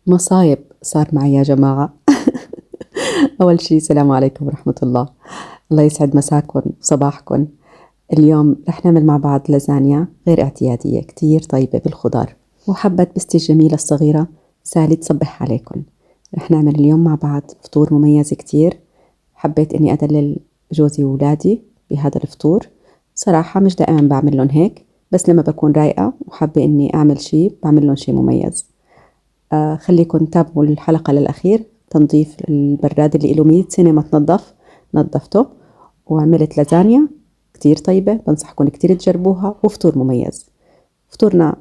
مصايب صار معي يا جماعة. أول شي السلام عليكم ورحمة الله. الله يسعد مساكم وصباحكم. اليوم رح نعمل مع بعض لازانيا غير اعتيادية كتير طيبة بالخضار، وحبت بستي الجميلة الصغيرة سالي تصبح عليكم. رح نعمل اليوم مع بعض فطور مميز كتير. حبيت إني أدلل جوزي وولادي بهذا الفطور. صراحة مش دائما بعمل لهم هيك، بس لما بكون رايقة وحابة إني أعمل شي بعمل لهم شي مميز. خليكم تابعوا الحلقة للأخير. تنظيف البراد اللي له 100 سنة ما تنظف نظفته، وعملت لازانيا كتير طيبة، بنصحكم كتير تجربوها، وفطور مميز. فطورنا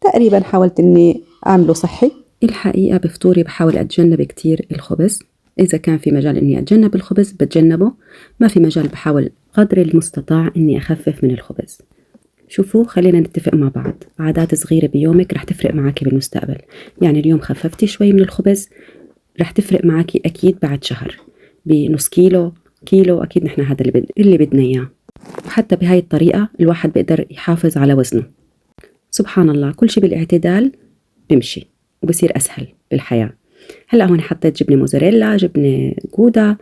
تقريبا حاولت اني اعمله صحي. الحقيقة بفطوري بحاول اتجنب كتير الخبز، اذا كان في مجال اني اتجنب الخبز بتجنبه، ما في مجال بحاول قدر المستطاع اني اخفف من الخبز. شوفوا، خلينا نتفق مع بعض عادات صغيرة بيومك رح تفرق معاكي بالمستقبل. يعني اليوم خففتي شوي من الخبز، رح تفرق معاكي أكيد بعد شهر بنص كيلو كيلو. أكيد نحن هذا اللي بدنا إياه. وحتى بهاي الطريقة الواحد بيقدر يحافظ على وزنه. سبحان الله، كل شيء بالاعتدال بمشي وبصير أسهل بالحياة. هلأ هون حطيت جبنة موزاريلا، جبنة جودة،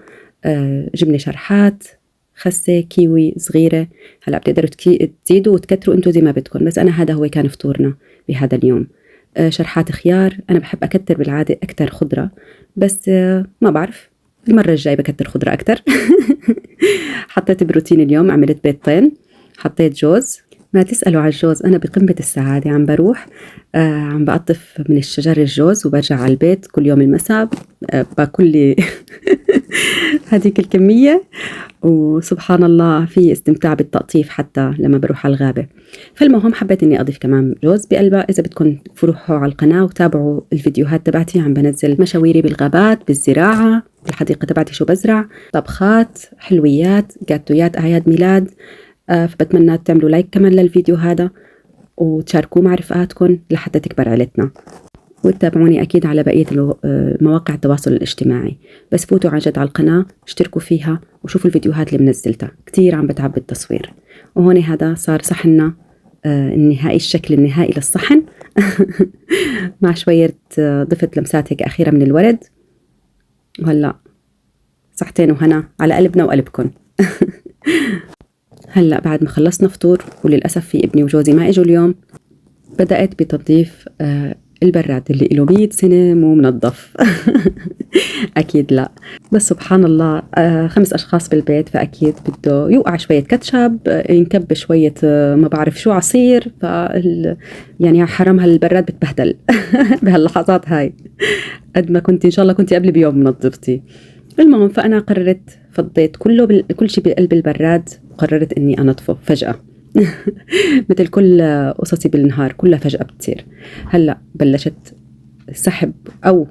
جبنة شرحات، خسة، كيوي صغيرة. هلأ بتقدروا تزيدوا وتكتروا انتوا زي ما بدكم، بس أنا هذا هو كان فطورنا بهذا اليوم. شرحات خيار، أنا بحب أكتر بالعادة أكتر خضرة، بس ما بعرف، المرة الجاي بكتر خضرة أكتر. حطيت بروتين اليوم، عملت بيضتين، حطيت جوز. ما تسألوا على الجوز، أنا بقمة السعادة. عم بروح عم بقطف من الشجر الجوز وبرجع على البيت كل يوم المساء باكل لي هذيك الكمية، وسبحان الله في استمتاع بالتقطيف حتى لما بروح على الغابة. فالمهم حبيت اني اضيف كمان جوز بقلبها. اذا بدكم تروحوا على القناة وتابعوا الفيديوهات تبعتي، عم بنزل مشاويري بالغابات، بالزراعة، بالحديقة تبعتي شو بزرع، طبخات، حلويات، جاتويات، اعياد ميلاد. فبتمنى تعملوا لايك كمان للفيديو هذا وتشاركوه مع رفقاتكم لحتى تكبر عيلتنا. وتتابعوني أكيد على بقية مواقع التواصل الاجتماعي، بس فوتوا عن جد على القناة، اشتركوا فيها وشوفوا الفيديوهات اللي منزلتها، كتير عم بتعب بالتصوير. وهون هذا صار صحننا النهائي، الشكل النهائي للصحن. مع شوية ضفت لمسات هيك أخيرة من الورد. وهلأ صحتين وهنا على قلبنا وقلبكن. هلأ بعد ما خلصنا فطور، وللأسف في ابني وجوزي ما إجوا اليوم، بدأت بتنظيف البراد اللي له 100 سنة مو منظف. أكيد لا، بس سبحان الله 5 أشخاص بالبيت، فأكيد بده يوقع شوية كاتشب، ينكب شوية ما بعرف شو عصير، يعني حرام هالبراد بتبهدل. بهاللحظات هاي قد ما كنت إن شاء الله كنت قبل بيوم منظفتي. المهم فأنا قررت فضيت كل شيء بقلب البراد، وقررت إني أنظفه فجأة. مثل كل قصصي بالنهار كلها فجأة بتصير. هلأ بلشت سحب أو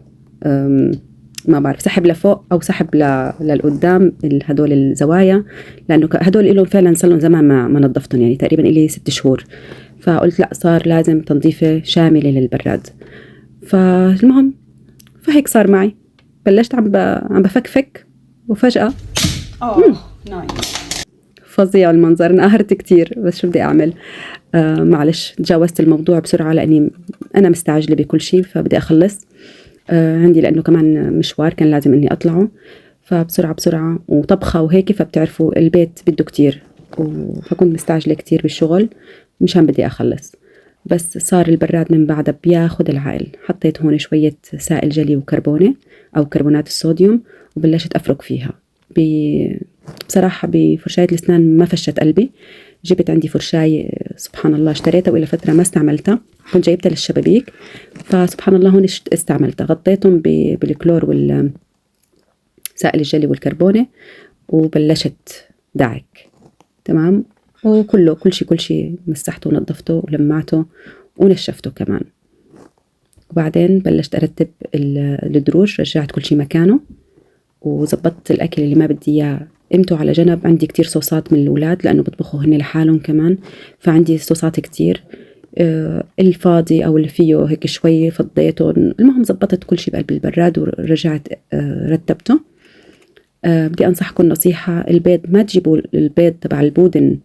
ما بعرف، سحب لفوق أو سحب للقدام هدول الزوايا، لأنه هدول إلهم فعلا صار لهم زمان ما نظفتهم، يعني تقريبا إلي 6 شهور. فقلت لا، صار لازم تنظيفة شاملة للبراد. فالمهم فهيك صار معي، بلشت عم بفكفك، وفجأة فظيع المنظر. انقهرت كتير، بس شو بدي أعمل؟ معلش تجاوزت الموضوع بسرعة، لأني أنا مستعجلة بكل شيء فبدي أخلص. عندي لأنه كمان مشوار كان لازم إني أطلعه، فبسرعة بسرعة وطبخة وهيك، فبتعرفوا البيت بده كتير، فكنت مستعجلة كتير بالشغل مشان بدي أخلص. بس صار البراد من بعدها بياخد العقل. حطيت هون شوية سائل جلي وكربونة أو كربونات الصوديوم، وبلشت أفرك فيها. بصراحة بفرشاية الأسنان ما فشت قلبي. جبت عندي فرشاية سبحان الله اشتريتها وإلى فترة ما استعملتها، كنت جايبتها للشبابيك، فسبحان الله هون استعملتها. غطيتهم بالكلور والسائل الجلي والكربونة، وبلشت دعك. تمام، كل شيء مسحته ونظفته ولمعته ونشفته كمان. وبعدين بلشت أرتب الدروج، رجعت كل شيء مكانه، وزبطت الأكل اللي ما بدي إياه قمته على جنب. عندي كتير صوصات من الأولاد لأنه بطبخوا هن لحالهم كمان، فعندي صوصات كتير. الفاضي أو اللي فيه هيك شوي فضيته. المهم زبطت كل شيء بقلب البراد ورجعت رتبته. بدي أنصحكم نصيحة، البيض ما تجيبوا البيض تبع البودن،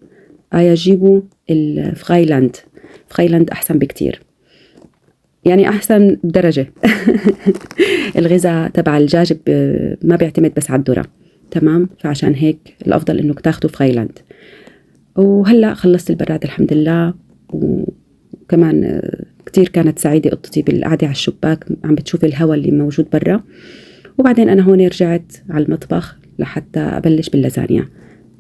جيبوا الفغايلاند. فغايلاند أحسن بكتير. يعني أحسن بدرجة. الغذاء تبع الدجاج ما بيعتمد بس على الذرة، تمام؟ فعشان هيك الأفضل إنه تاخده في هايلاند. وهلأ خلصت البراد الحمد لله. وكمان كتير كانت سعيدة قطتي بالقعدة على الشباك عم بتشوف الهواء اللي موجود برا. وبعدين أنا هون رجعت على المطبخ لحتى أبلش باللازانيا.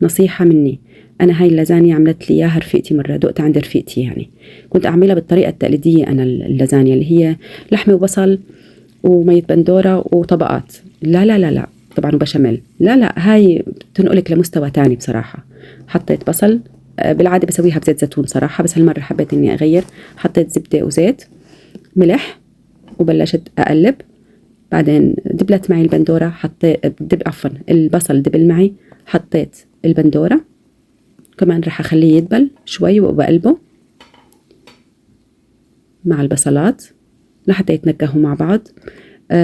نصيحة مني، أنا هاي اللازانيا عملت لي إياها رفيقتي مرة، دقت عند رفيقتي يعني. كنت أعملها بالطريقة التقليدية أنا اللازانيا اللي هي لحمة وبصل ومية بندورة وطبقات. لا لا لا لا طبعا وبشاميل. لا لا هاي بتنقلك لمستوى تاني بصراحة. حطيت بصل، بالعادة بسويها بزيت زيتون صراحة، بس هالمرة حبيت إني أغير. حطيت زبدة وزيت، ملح، وبلشت أقلب. بعدين دبلت معي البندورة، حطيت البصل دبل معي، حطيت البندورة كمان رح أخليه يدبل شوي وبقلبه مع البصلات لحتى يتنكهوا مع بعض.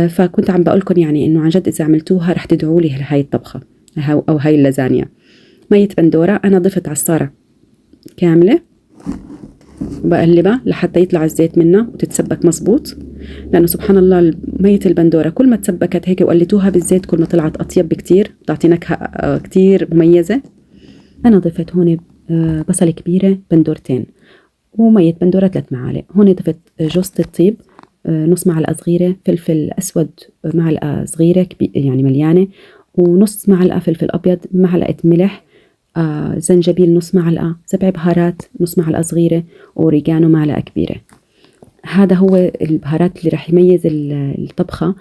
فكنت عم بقولكم يعني إنه عن جد إذا عملتوها رح تدعوا لي هاي الطبخة أو هاي اللازانيا. مية بندورة أنا ضفت عصارة كاملة، بقلبها لحتى يطلع الزيت منها وتتسبك مزبوط، لأنه سبحان الله مية البندورة كل ما تسبكت هيك وقليتوها بالزيت كل ما طلعت أطيب بكتير، بتعطي نكهة كتير مميزة. أنا ضفت هون بصلة كبيرة بندورتين ومية بندورة 3 معالق. هون ضفت جوزة الطيب نص معلقة صغيرة، فلفل أسود معلقة صغيرة يعني مليانة، ونص معلقة فلفل أبيض، معلقة ملح، زنجبيل نص معلقة، 7 بهارات نص معلقة صغيرة، أوريجانو معلقة كبيرة. هذا هو البهارات اللي رح يميز الطبخة.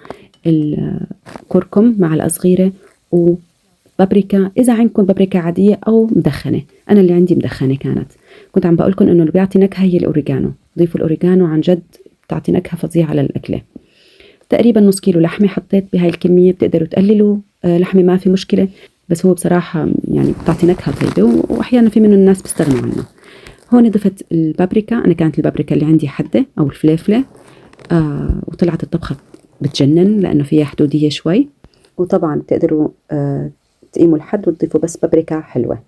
الكركم معلقة صغيرة، وبابريكا إذا عندكم بابريكا عادية أو مدخنة. أنا اللي عندي مدخنة كانت. كنت عم بقولكم إنه اللي بيعطي نكهة هي الأوريجانو، ضيفوا الأوريجانو عن جد بتعطي نكهة فظيعة للأكلة. تقريبا نص كيلو لحمة حطيت بهاي الكمية، بتقدروا تقللوا لحمة ما في مشكلة، بس هو بصراحة يعني بتعطي نكهة طيبة، وأحيانا في منه الناس بيستغنوا عنه. هون ضفت البابريكا، أنا كانت البابريكا اللي عندي حدة أو الفليفلة، وطلعت الطبخة بتجنن لأنه فيها حدودية شوي. وطبعا بتقدروا تقيموا الحد وتضيفوا بس بابريكا حلوة.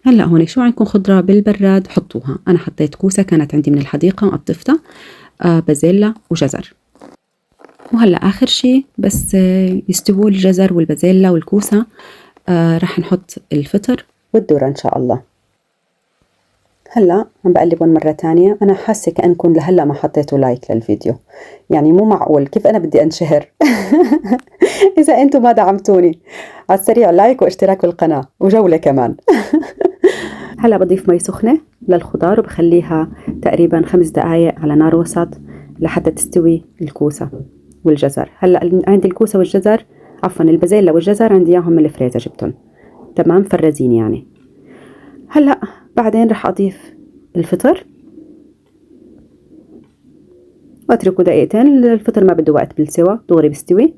هلأ هون شو عندكم خضرة بالبراد حطوها. أنا حطيت كوسة كانت عندي من الحديقة قطفتها، بازيلا وجزر. وهلأ آخر شي بس يستووا الجزر والبازيلا والكوسة، رح نحط الفطر والذرة إن شاء الله. هلأ عم بقلبهم مرة تانية. أنا حاسة كأنكم لهلأ ما حطيتوا لايك للفيديو، يعني مو معقول كيف أنا بدي أنشهر إذا أنتم ما دعمتوني. على السريع لايك واشتراك بالقناة وجولة كمان. هلأ بضيف مي سخنة للخضار وبخليها تقريبا 5 دقايق على نار وسط لحتى تستوي الكوسة والجزر. هلأ عندي الكوسة والجزر، عفوا البازيلا والجزر عندي اياهم من الفريزر جبتهم تمام فرزين يعني. هلأ بعدين رح أضيف الفطر واتركه دقيقتين. الفطر ما بده وقت بالسوا، دغري بيستوي.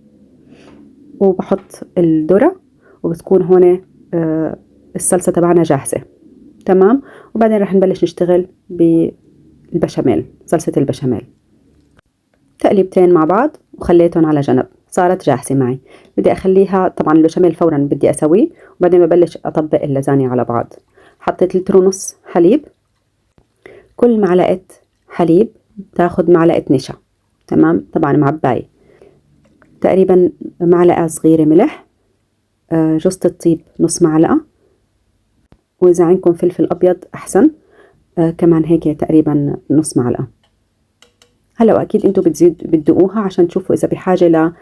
وبحط الذرة وبتكون هون الصلصة تبعنا جاهزة تمام. وبعدين رح نبلش نشتغل بالبشاميل، صلصة البشاميل. تقليبتين مع بعض وخليتهم على جنب، صارت جاهزة معي. بدي أخليها طبعا البشاميل فورا بدي أسويه، وبعدين ببلش أطبق اللازانيا على بعض. حطيت 1.5 لتر حليب، كل معلقة حليب تاخد معلقة نشا تمام، طبعا معباية. تقريبا معلقة صغيرة ملح، جوزة الطيب نص معلقة، وإذا عندكم فلفل أبيض أحسن، كمان هيك تقريبا نص معلقة. هلا وأكيد أنتوا بتدوقوها عشان تشوفوا إذا بحاجة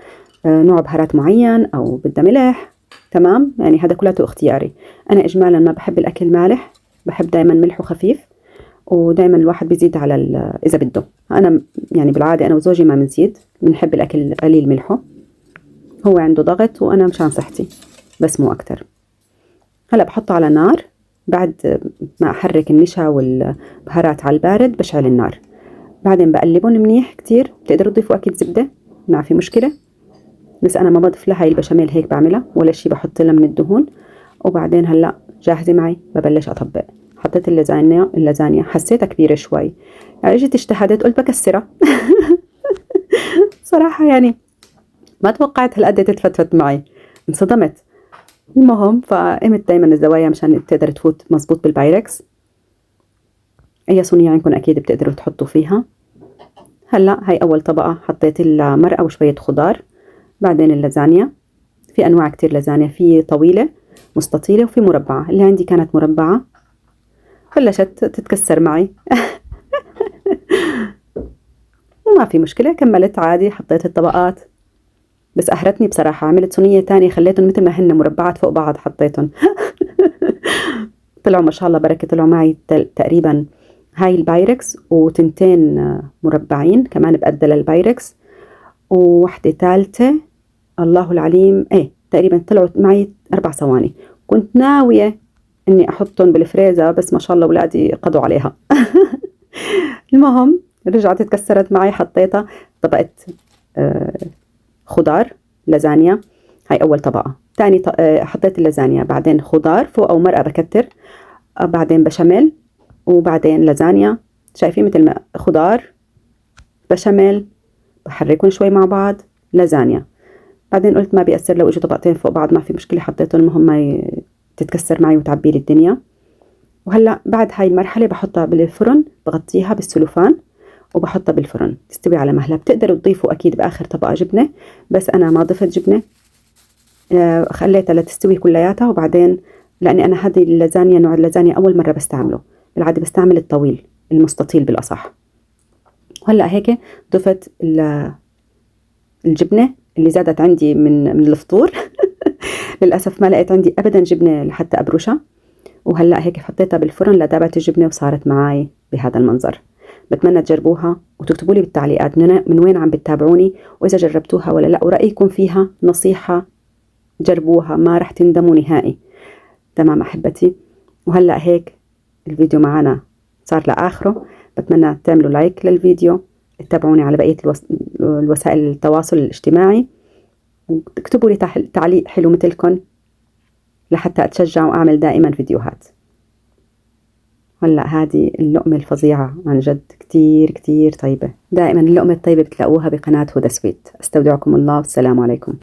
لنوع بهارات معين أو بدها ملح تمام. يعني هذا كله اختياري. أنا إجمالا ما بحب الأكل مالح، بحب دايما ملحه خفيف، ودايما الواحد بيزيد على إذا بده. أنا يعني بالعادة أنا وزوجي ما بنزيد، بنحب الأكل قليل ملحه. هو عنده ضغط وأنا مشان صحتي بس مو أكتر. هلا بحطه على نار، بعد ما أحرك النشا والبهارات على البارد بشعل النار. بعدين بقلبهم منيح كتير. بتقدروا تضيفوا أكيد زبدة ما في مشكلة، بس أنا ما بضيف لها. هاي البشاميل هيك بعملها ولا شي بحط لها من الدهون. وبعدين هلا جاهزة معي، ببلش أطبق. حطيت اللازانيا حسيتها كبيرة شوي، يعني اجيت اجتهدت قلت بكسرها. صراحة يعني ما توقعت هالقد تتفتفت معي، انصدمت. المهم فقمت دايما الزوايا مشان تقدر تفوت مزبوط بالبايركس. اي صينية عندكم اكيد بتقدروا تحطوا فيها. هلا هاي أول طبقة، حطيت المرقة وشوية خضار. بعدين اللازانيا، في أنواع كتير لازانيا، في طويلة مستطيلة وفي مربعة. اللي عندي كانت مربعة، بلشت تتكسر معي وما في مشكلة، كملت عادي. حطيت الطبقات، بس أحرتني بصراحة. عملت صينية تانية خليتهم مثل ما هن مربعات فوق بعض حطيتهم طلعوا ما شاء الله بركة. طلعوا معي تقريبا هاي البايركس وتنتين مربعين كمان بقد للبايركس، ووحدة ثالثة الله العليم تقريبا طلعوا معي 4 ثواني. كنت ناوية اني احطهم بالفريزر، بس ما شاء الله ولادي قضوا عليها المهم رجعت اتكسرت معي. حطيتها طبقة خضار لازانيا، هاي اول طبقة. تاني حطيت اللازانيا، بعدين خضار فوق او مرقة بكتر، بعدين بشاميل، وبعدين لازانيا. شايفين مثل ما خضار بشاميل بحركهم شوي مع بعض، لازانيا. بعدين قلت ما بيأثر لو اجوا طبقتين فوق بعض، ما في مشكلة. حطيتهم المهم ما تتكسر معي وتعبي لي الدنيا. وهلا بعد هاي المرحلة بحطها بالفرن، بغطيها بالسلوفان وبحطها بالفرن تستوي على مهلها. بتقدروا تضيفوا اكيد باخر طبقة جبنة، بس انا ما ضفت جبنة، خليتها لتستوي كلياتها. وبعدين لاني انا هذه اللازانيا، نوع اللازانيا اول مرة بستعمله، بالعادة بستعمل الطويل المستطيل بالاصح. وهلا هيك ضفت الجبنة اللي زادت عندي من الفطور للأسف ما لقيت عندي أبدا جبنة لحتى أبرشها. وهلأ هيك حطيتها بالفرن لذابت الجبنة وصارت معاي بهذا المنظر. بتمنى تجربوها وتكتبوا لي بالتعليقات من وين عم بتتابعوني، وإذا جربتوها ولا لا، ورأيكم فيها. نصيحة جربوها ما رح تندموا نهائي. تمام أحبتي، وهلأ هيك الفيديو معنا صار لآخره. بتمنى تعملوا لايك للفيديو، تتابعوني على بقية الوسائل التواصل الاجتماعي، واكتبوا لي تعليق حلو مثلكم لحتى أتشجع وأعمل دائما فيديوهات. هلا هذه اللقمة الفظيعة عن جد كتير كتير طيبة. دائما اللقمة الطيبة بتلاقوها بقناة هدى سويت. استودعكم الله والسلام عليكم.